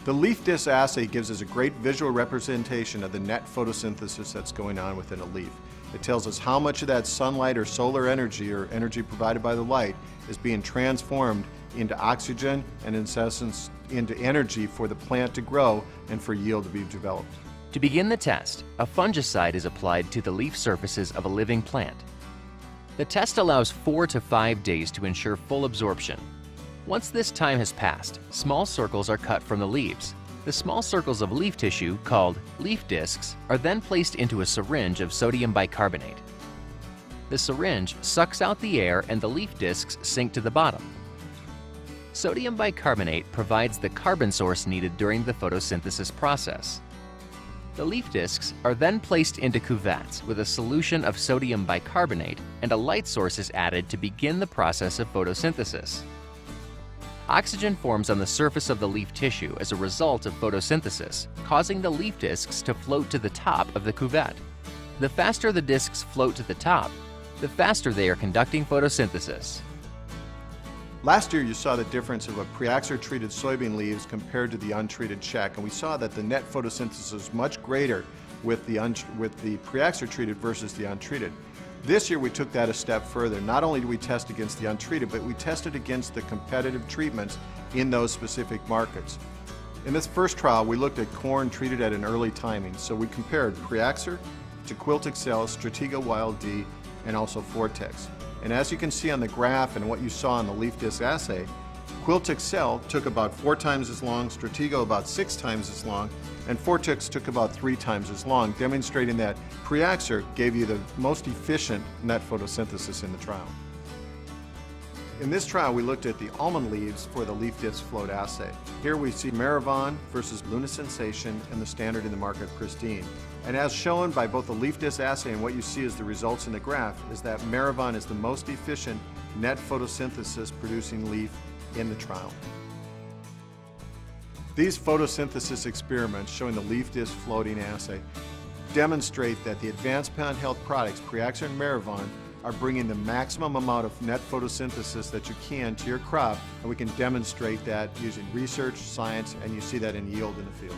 The leaf disc assay gives us a great visual representation of the net photosynthesis that's going on within a leaf. It tells us how much of that sunlight or solar energy or energy provided by the light is being transformed into oxygen and in essence into energy for the plant to grow and for yield to be developed. To begin the test, a fungicide is applied to the leaf surfaces of a living plant. The test allows 4 to 5 days to ensure full absorption. Once this time has passed, small circles are cut from the leaves. The small circles of leaf tissue, called leaf discs, are then placed into a syringe of sodium bicarbonate. The syringe sucks out the air and the leaf discs sink to the bottom. Sodium bicarbonate provides the carbon source needed during the photosynthesis process. The leaf discs are then placed into cuvettes with a solution of sodium bicarbonate, and a light source is added to begin the process of photosynthesis. Oxygen forms on the surface of the leaf tissue as a result of photosynthesis, causing the leaf discs to float to the top of the cuvette. The faster the discs float to the top, the faster they are conducting photosynthesis. Last year you saw the difference of a pre-Assay-treated soybean leaves compared to the untreated check, and we saw that the net photosynthesis is much greater with the pre-Assay-treated versus the untreated. This year we took that a step further. Not only do we test against the untreated, but we tested against the competitive treatments in those specific markets. In this first trial, we looked at corn treated at an early timing. So we compared Pre-Assay to Quilt Excel, Stratego Wild D, and also Fortex. And as you can see on the graph and what you saw in the leaf disc assay, Quilt Excel took about 4 times as long, Stratego about 6 times as long, and Fortex took about 3 times as long, demonstrating that Pre-Assay gave you the most efficient net photosynthesis in the trial. In this trial, we looked at the almond leaves for the leaf disc float assay. Here we see Maravon versus Luna Sensation and the standard in the market, Pristine. And as shown by both the leaf disc assay and what you see as the results in the graph, is that Maravon is the most efficient net photosynthesis producing leaf in the trial. These photosynthesis experiments showing the leaf disc floating assay demonstrate that the advanced plant health products, Pre-Assay and Maravon, are bringing the maximum amount of net photosynthesis that you can to your crop, and we can demonstrate that using research, science, and you see that in yield in the field.